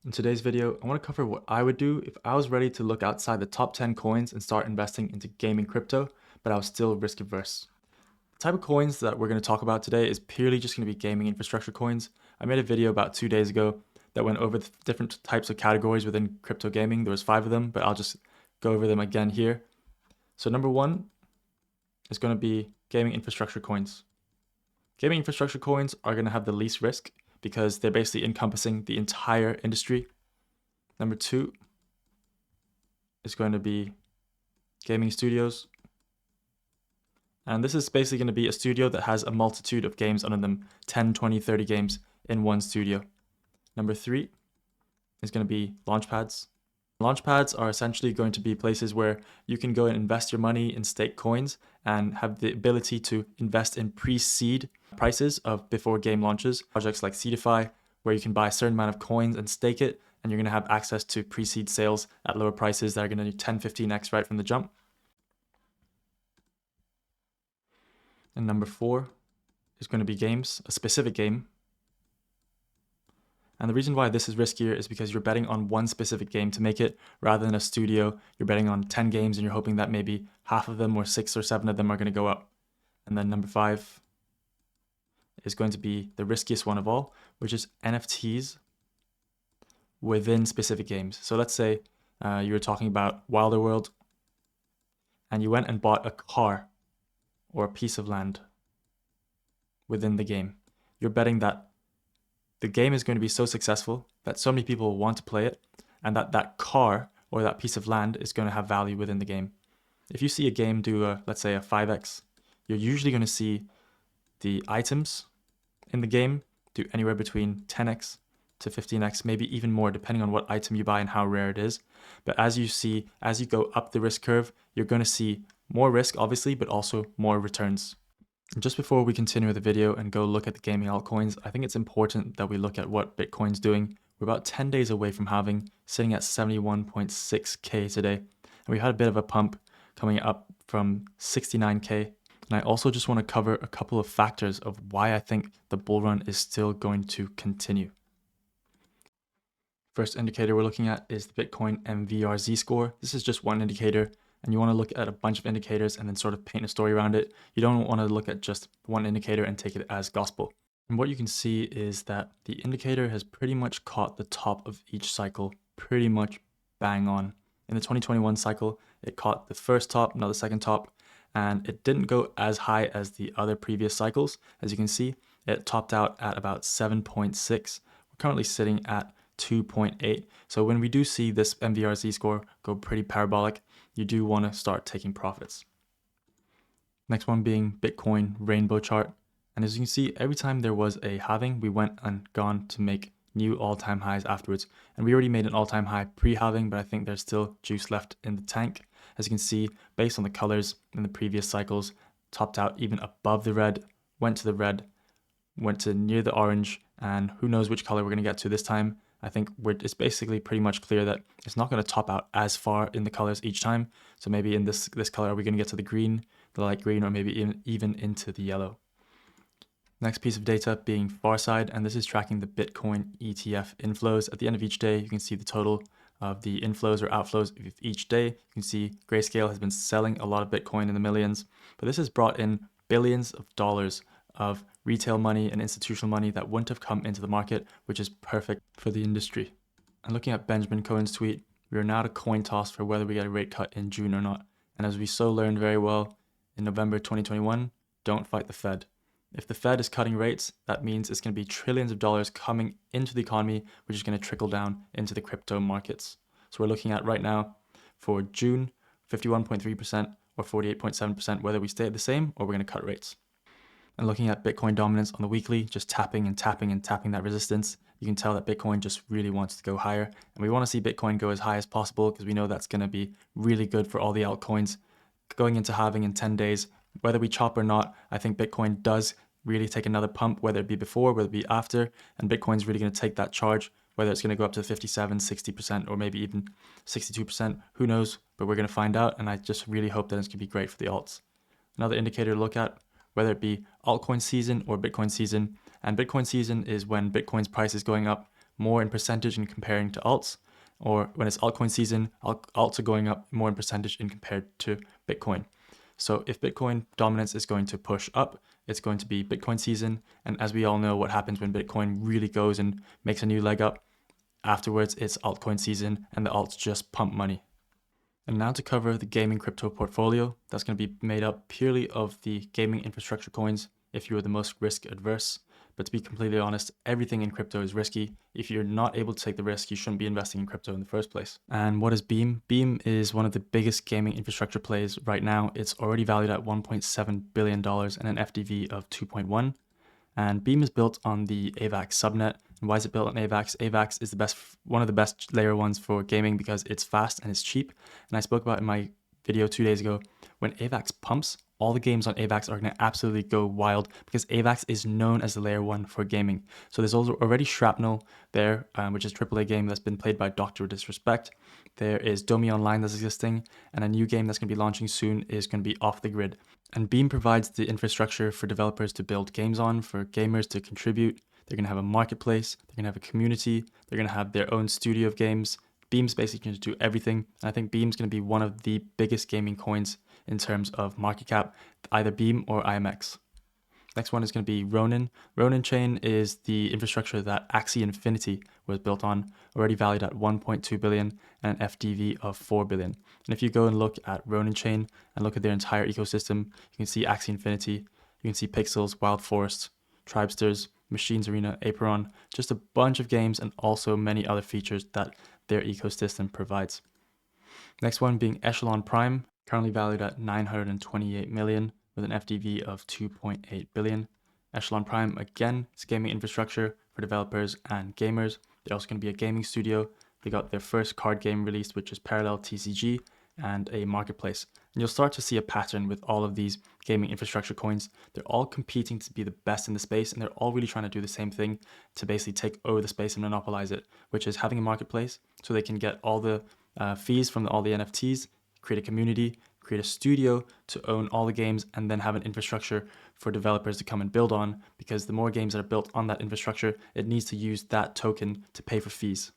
In today's video, I want to cover what I would do if I was ready to look outside the top 10 coins and start investing into gaming crypto, but I was still risk averse. The type of coins that we're going to talk about today is purely just going to be gaming infrastructure coins. I made a video about 2 days ago that went over the different types of categories within crypto gaming. There was 5 of them, but I'll just go over them again here. So number 1 is going to be gaming infrastructure coins. Gaming infrastructure coins are going to have the least risk because they're basically encompassing the entire industry. Number 2 is going to be gaming studios. And this is basically going to be a studio that has a multitude of games under them, 10, 20, 30 games in one studio. Number 3 is going to be launchpads. Launchpads are essentially going to be places where you can go and invest your money in stake coins and have the ability to invest in pre-seed prices of before game launches. Projects like Seedify, where you can buy a certain amount of coins and stake it, and you're going to have access to pre-seed sales at lower prices that are going to do 10, 15x right from the jump. And number 4 is going to be games, a specific game. And the reason why this is riskier is because you're betting on one specific game to make it rather than a studio. You're betting on 10 games and you're hoping that maybe half of them or 6 or 7 of them are going to go up. And then number 5 is going to be the riskiest one of all, which is NFTs within specific games. So let's say you were talking about Wilder World and you went and bought a car or a piece of land within the game. You're betting that the game is going to be so successful that so many people will want to play it, and that that car or that piece of land is going to have value within the game. If you see a game do, let's say, a 5x, you're usually going to see the items in the game do anywhere between 10x to 15x, maybe even more, depending on what item you buy and how rare it is. But as you go up the risk curve, you're going to see more risk, obviously, but also more returns. Just before we continue with the video and go look at the gaming altcoins, I think it's important that we look at what Bitcoin's doing. We're about 10 days away from halving, sitting at 71.6K today. And we had a bit of a pump coming up from 69K. And I also just want to cover a couple of factors of why I think the bull run is still going to continue. First indicator we're looking at is the Bitcoin MVRZ score. This is just one indicator, and you want to look at a bunch of indicators and then sort of paint a story around it. You don't want to look at just one indicator and take it as gospel. And what you can see is that the indicator has pretty much caught the top of each cycle pretty much bang on. In the 2021 cycle, it caught the first top, not the second top, and it didn't go as high as the other previous cycles. As you can see, it topped out at about 7.6. We're currently sitting at 2.8. So when we do see this MVRZ score go pretty parabolic, you do want to start taking profits. Next one being Bitcoin rainbow chart. And as you can see, every time there was a halving, we went and gone to make new all-time highs afterwards. And we already made an all-time high pre-halving, but I think there's still juice left in the tank. As you can see, based on the colors in the previous cycles, topped out even above the red, went to the red, went to near the orange, and who knows which color we're going to get to this time. I think it's basically pretty much clear that it's not going to top out as far in the colors each time. So maybe in this color, are we going to get to the green, the light green, or maybe even into the yellow? Next piece of data being Farside, and this is tracking the Bitcoin ETF inflows. At the end of each day, you can see the total of the inflows or outflows of each day. You can see Grayscale has been selling a lot of Bitcoin in the millions, but this has brought in billions of dollars of retail money and institutional money that wouldn't have come into the market, which is perfect for the industry. And looking at Benjamin Cohen's tweet, we are now at a coin toss for whether we get a rate cut in June or not. And as we so learned very well in November 2021, don't fight the Fed. If the Fed is cutting rates, that means it's going to be trillions of dollars coming into the economy, which is going to trickle down into the crypto markets. So we're looking at right now for June, 51.3% or 48.7%, whether we stay at the same or we're going to cut rates. And looking at Bitcoin dominance on the weekly, just tapping and tapping and tapping that resistance, you can tell that Bitcoin just really wants to go higher. And we want to see Bitcoin go as high as possible because we know that's going to be really good for all the altcoins. Going into halving in 10 days, whether we chop or not, I think Bitcoin does really take another pump, whether it be before, whether it be after, and Bitcoin's really going to take that charge, whether it's going to go up to 57, 60%, or maybe even 62%, who knows, but we're going to find out, and I just really hope that it's going to be great for the alts. Another indicator to look at, whether it be altcoin season or Bitcoin season, and Bitcoin season is when Bitcoin's price is going up more in percentage in comparing to alts, or when it's altcoin season, alts are going up more in percentage in compared to Bitcoin. So if Bitcoin dominance is going to push up, it's going to be Bitcoin season. And as we all know, what happens when Bitcoin really goes and makes a new leg up, afterwards it's altcoin season and the alts just pump money. And now to cover the gaming crypto portfolio, that's going to be made up purely of the gaming infrastructure coins if you are the most risk adverse. But to be completely honest, everything in crypto is risky. If you're not able to take the risk, you shouldn't be investing in crypto in the first place. And what is Beam? Beam is one of the biggest gaming infrastructure plays right now. It's already valued at $1.7 billion and an FDV of 2.1. And Beam is built on the AVAX subnet. And why is it built on AVAX? AVAX is one of the best layer ones for gaming because it's fast and it's cheap. And I spoke about in my video 2 days ago, when AVAX pumps, all the games on AVAX are going to absolutely go wild because AVAX is known as the layer one for gaming. So there's also already Shrapnel there, which is a AAA game that's been played by Dr. Disrespect. There is Domi Online that's existing, and a new game that's going to be launching soon is going to be Off the Grid. And Beam provides the infrastructure for developers to build games on, for gamers to contribute. They're going to have a marketplace, they're going to have a community, they're going to have their own studio of games. Beam's basically going to do everything. And I think Beam's going to be one of the biggest gaming coins in terms of market cap, either Beam or IMX. Next one is going to be Ronin. Ronin chain is the infrastructure that Axie Infinity was built on, already valued at 1.2 billion and an FDV of 4 billion. And if you go and look at Ronin chain and look at their entire ecosystem, you can see Axie Infinity, you can see Pixels, Wild Forest, Tribesters, Machines Arena, Aperon, just a bunch of games and also many other features that their ecosystem provides. Next one being Echelon Prime, currently valued at 928 million with an FDV of 2.8 billion. Echelon Prime, again, it's gaming infrastructure for developers and gamers. They're also going to be a gaming studio. They got their first card game released, which is Parallel TCG, and a marketplace. And you'll start to see a pattern with all of these gaming infrastructure coins. They're all competing to be the best in the space, and they're all really trying to do the same thing to basically take over the space and monopolize it, which is having a marketplace so they can get all the fees from all the NFTs, create a community, create a studio to own all the games, and then have an infrastructure for developers to come and build on, because the more games that are built on that infrastructure, it needs to use that token to pay for fees.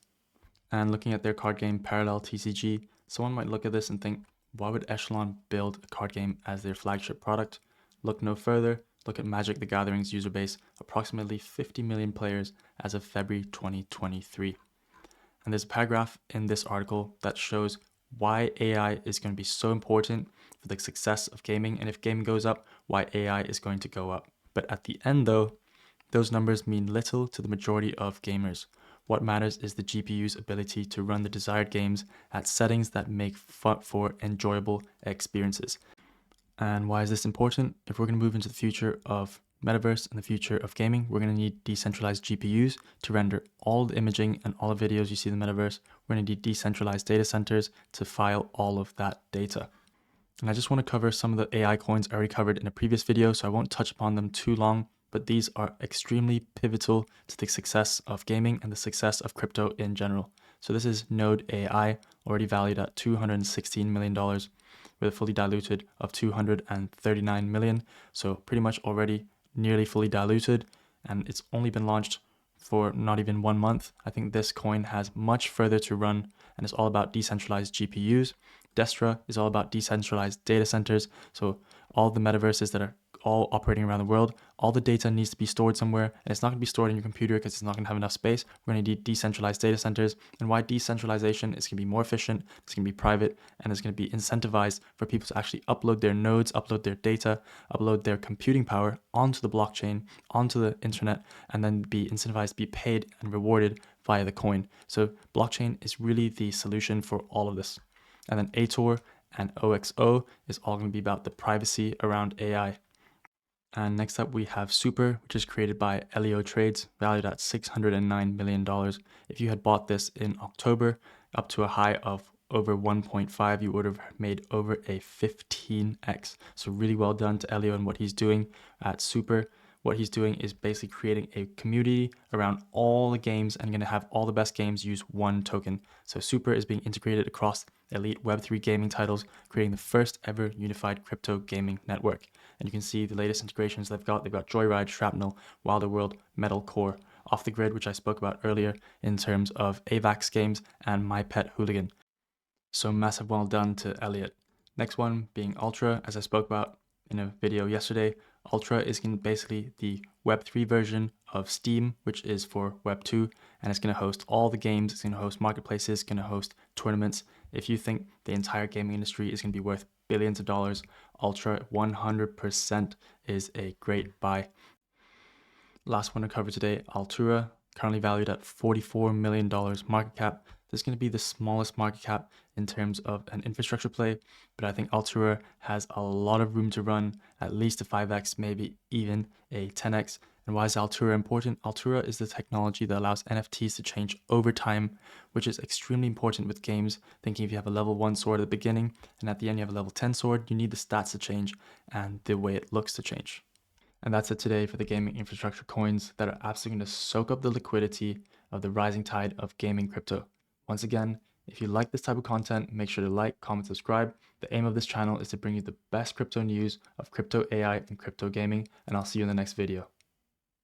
And looking at their card game Parallel TCG, someone might look at this and think, why would Echelon build a card game as their flagship product? Look no further, look at Magic the Gathering's user base, approximately 50 million players as of February 2023. And there's a paragraph in this article that shows why AI is going to be so important for the success of gaming, and if gaming goes up, why AI is going to go up. But at the end though, those numbers mean little to the majority of gamers. What matters is the GPU's ability to run the desired games at settings that make for enjoyable experiences. And why is this important? If we're going to move into the future of metaverse and the future of gaming, we're going to need decentralized GPUs to render all the imaging and all the videos you see in the metaverse. We're going to need decentralized data centers to file all of that data. And I just want to cover some of the AI coins I already covered in a previous video, so I won't touch upon them too long, but these are extremely pivotal to the success of gaming and the success of crypto in general. So this is Node AI, already valued at $216 million with a fully diluted of 239 million. So pretty much already nearly fully diluted, and it's only been launched for not even 1 month. I think this coin has much further to run, and it's all about decentralized GPUs. Destra is all about decentralized data centers. So all the metaverses that are all operating around the world, all the data needs to be stored somewhere, and it's not going to be stored in your computer because it's not going to have enough space. We're going to need decentralized data centers. And why decentralization is going to be more efficient, it's going to be private, and it's going to be incentivized for people to actually upload their nodes, upload their data, upload their computing power onto the blockchain, onto the internet, and then be incentivized to be paid and rewarded via the coin. So blockchain is really the solution for all of this. And then ATOR and OXO is all going to be about the privacy around AI. And next up we have Super, which is created by Elio Trades, valued at $609 million. If you had bought this in October up to a high of over 1.5, you would have made over a 15x. So really well done to Elio and what he's doing at Super. What he's doing is basically creating a community around all the games and going to have all the best games use one token. So Super is being integrated across elite Web3 gaming titles, creating the first ever unified crypto gaming network. And you can see the latest integrations they've got. They've got Joyride, Shrapnel, Wilder World, Metal Core, off the grid, which I spoke about earlier in terms of AVAX games and My Pet Hooligan. So massive well done to Elliot. Next one being Ultra, as I spoke about in a video yesterday. Ultra is basically the Web3 version of Steam, which is for Web2, and it's going to host all the games. It's going to host marketplaces, going to host tournaments. If you think the entire gaming industry is going to be worth billions of dollars, Ultra 100% is a great buy. Last one to cover today, Altura, currently valued at $44 million market cap. This is going to be the smallest market cap in terms of an infrastructure play, but I think Altura has a lot of room to run, at least a 5x, maybe even a 10x. And why is Altura important? Altura is the technology that allows NFTs to change over time, which is extremely important with games. Thinking if you have a level 1 sword at the beginning and at the end you have a level 10 sword, you need the stats to change and the way it looks to change. And that's it today for the gaming infrastructure coins that are absolutely going to soak up the liquidity of the rising tide of gaming crypto. Once again, if you like this type of content, make sure to like, comment, subscribe. The aim of this channel is to bring you the best crypto news of crypto AI and crypto gaming, and I'll see you in the next video.